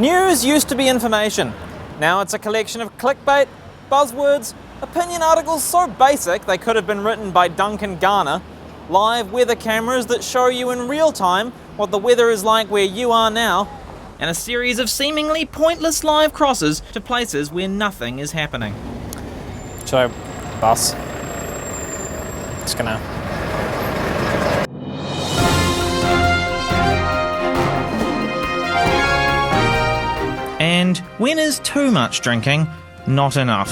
News used to be information. Now it's a collection of clickbait, buzzwords, opinion articles so basic they could have been written by Duncan Garner, live weather cameras that show you in real time what the weather is like where you are now, and a series of seemingly pointless live crosses to places where nothing is happening. Should I bus? Just gonna... And when is too much drinking not enough?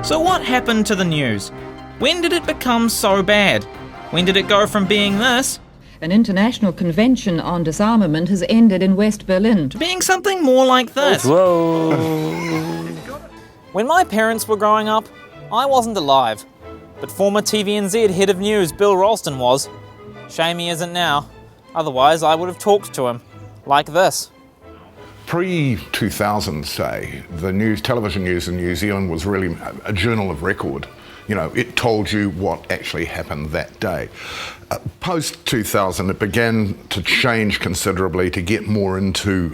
So what happened to the news? When did it become so bad? When did it go from being this, an international convention on disarmament, has ended in West Berlin, to being something more like this? Whoa. When my parents were growing up, I wasn't alive, but former TVNZ head of news Bill Ralston was. Shame he isn't now, otherwise I would have talked to him. Like this. Pre-2000, say, the television news in New Zealand was really a journal of record. You know, it told you what actually happened that day. Post-2000, it began to change considerably to get more into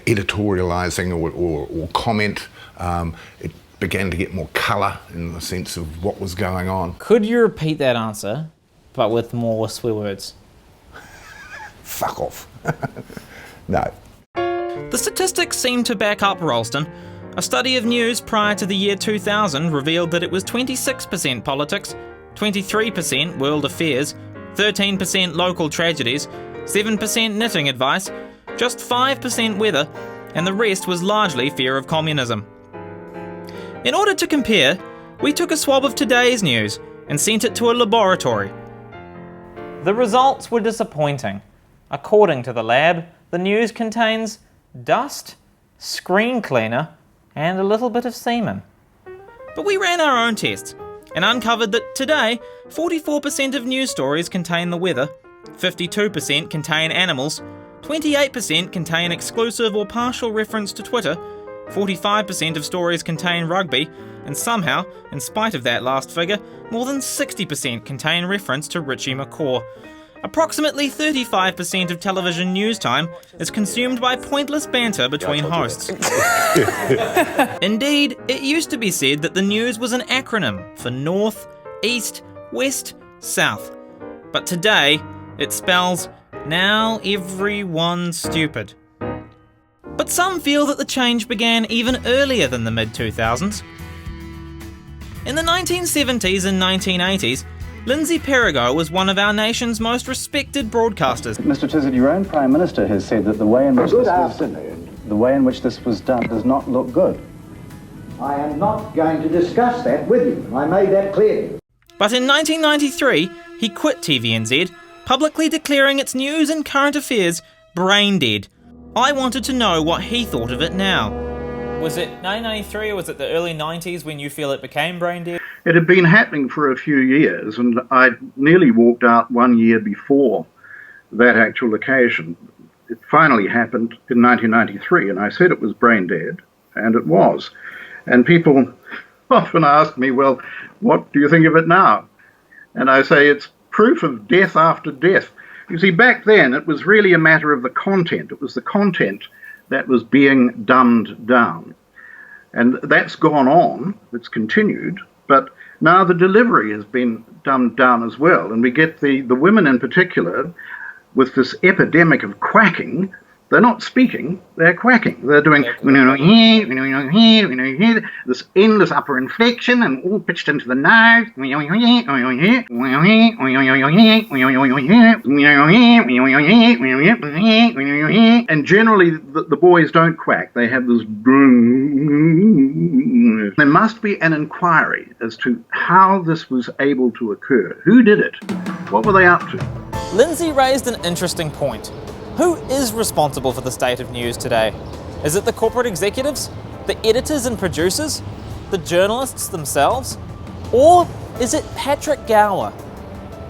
editorialising or comment. It began to get more colour in the sense of what was going on. Could you repeat that answer, but with more swear words? Fuck off. No. The statistics seem to back up Ralston. A study of news prior to the year 2000 revealed that it was 26% politics, 23% world affairs, 13% local tragedies, 7% knitting advice, just 5% weather, and the rest was largely fear of communism. In order to compare, we took a swab of today's news and sent it to a laboratory. The results were disappointing. According to the lab, the news contains dust, screen cleaner, and a little bit of semen. But we ran our own tests and uncovered that today, 44% of news stories contain the weather, 52% contain animals, 28% contain exclusive or partial reference to Twitter, 45% of stories contain rugby, and somehow, in spite of that last figure, more than 60% contain reference to Richie McCaw. Approximately 35% of television news time is consumed by pointless banter between hosts. Indeed, it used to be said that the news was an acronym for North, East, West, South. But today, it spells, now everyone's stupid. But some feel that the change began even earlier than the mid-2000s. In the 1970s and 1980s, Lindsay Perigo was one of our nation's most respected broadcasters. Mr. Tizard, your own Prime Minister has said that the way in which this was done does not look good. I am not going to discuss that with you. I made that clear. But in 1993, he quit TVNZ, publicly declaring its news and current affairs brain-dead. I wanted to know what he thought of it now. Was it 1993 or was it the early 90s when you feel it became brain-dead? It had been happening for a few years, and I'd nearly walked out 1 year before that actual occasion. It finally happened in 1993, and I said it was brain dead, and it was. And people often ask me, well, what do you think of it now? And I say it's proof of death after death. You see, back then it was really a matter of the content. It was the content that was being dumbed down. And that's gone on, it's continued, but now the delivery has been dumbed down as well. And we get the women in particular with this epidemic of quacking. They're not speaking, they're quacking. They're doing this endless upper inflection and all pitched into the nose. And generally the boys don't quack, they have this. There must be an inquiry as to how this was able to occur. Who did it? What were they up to? Lindsay raised an interesting point. Who is responsible for the state of news today? Is it the corporate executives? The editors and producers? The journalists themselves? Or is it Patrick Gower?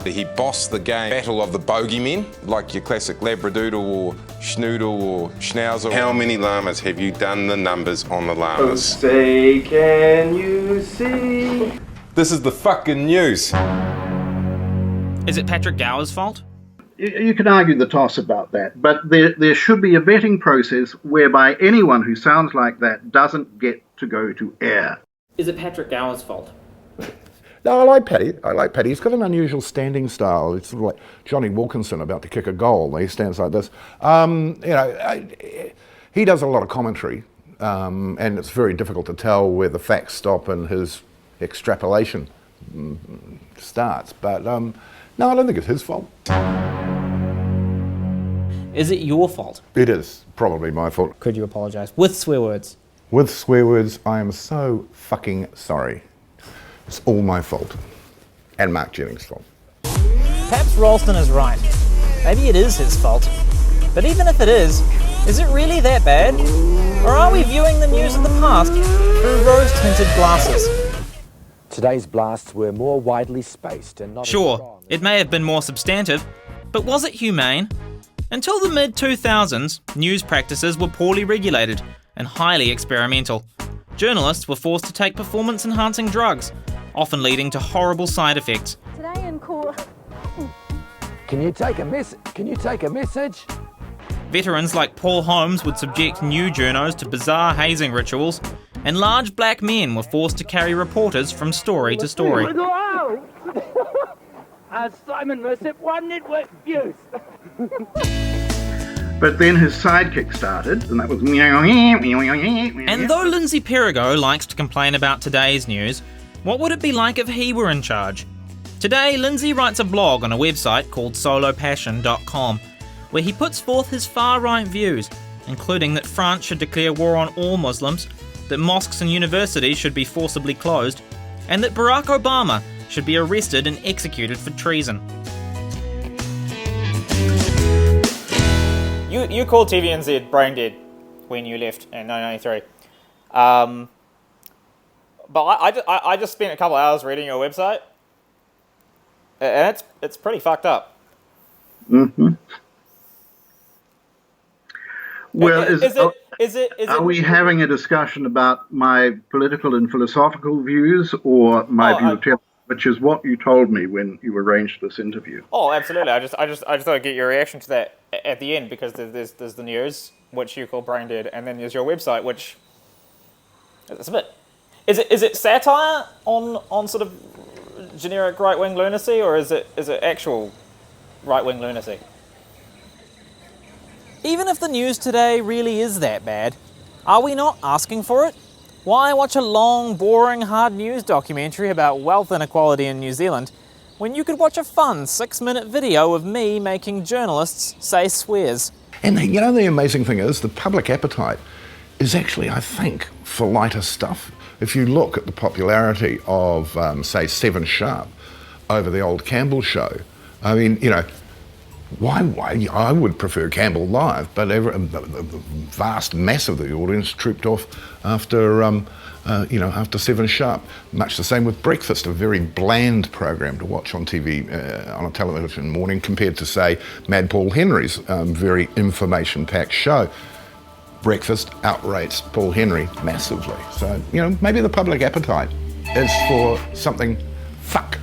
He bossed the game battle of the bogeymen, like your classic Labradoodle or Schnoodle or Schnauzer. How many llamas have you done the numbers on the llamas? Oh, say, can you see? This is the fucking news. Is it Patrick Gower's fault? you can argue the toss about that, but there should be a vetting process whereby anyone who sounds like that doesn't get to go to air. Is it Patrick Gower's fault? No, I like Paddy. He's got an unusual standing style. It's sort of like Johnny Wilkinson about to kick a goal. He stands like this. He does a lot of commentary, and it's very difficult to tell where the facts stop and his extrapolation starts. But no, I don't think it's his fault. Is it your fault? It is probably my fault. Could you apologise? With swear words? With swear words, I am so fucking sorry. It's all my fault. And Mark Jennings' fault. Perhaps Ralston is right. Maybe it is his fault. But even if it is it really that bad? Or are we viewing the news of the past through rose-tinted glasses? Today's blasts were more widely spaced and not Sure, it may have been more substantive, but was it humane? Until the mid-2000s, news practices were poorly regulated and highly experimental. Journalists were forced to take performance-enhancing drugs, often leading to horrible side effects. Today in court. Can you take a message? Veterans like Paul Holmes would subject new journos to bizarre hazing rituals, and large black men were forced to carry reporters from story to story. Simon Mercer, 1 network views. But then his sidekick started, and that was... And though Lindsay Perigo likes to complain about today's news, what would it be like if he were in charge? Today, Lindsay writes a blog on a website called solopassion.com, where he puts forth his far-right views, including that France should declare war on all Muslims, that mosques and universities should be forcibly closed, and that Barack Obama should be arrested and executed for treason. You called TVNZ brain dead when you left in 1993. But I just spent a couple hours reading your website, and it's pretty fucked up. Mm-hmm. Well, are we having a discussion about my political and philosophical views, or my view of television, which is what you told me when you arranged this interview? Oh, absolutely. I just thought I'd get your reaction to that at the end, because there's the news, which you call brain dead, and then there's your website, which it's a bit. Is it satire on sort of generic right wing lunacy, or is it actual right wing lunacy? Even if the news today really is that bad, are we not asking for it? Why watch a long, boring, hard news documentary about wealth inequality in New Zealand when you could watch a fun 6-minute video of me making journalists say swears? And you know, the amazing thing is, the public appetite is actually, I think, for lighter stuff. If you look at the popularity of, say, 7 Sharp over the old Campbell show, I mean, you know, why I would prefer Campbell live, but the vast mass of the audience trooped off after after 7 Sharp. Much the same with Breakfast, a very bland program to watch on TV on a television morning, compared to, say, Mad Paul Henry's very information-packed show. Breakfast outrates Paul Henry massively. So, you know, maybe the public appetite is for something fuck.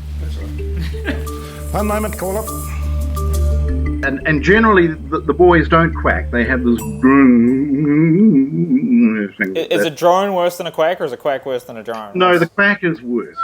One moment, caller. And generally, the boys don't quack. They have this... Is a drone worse than a quack, or is a quack worse than a drone? No, the quack is worse.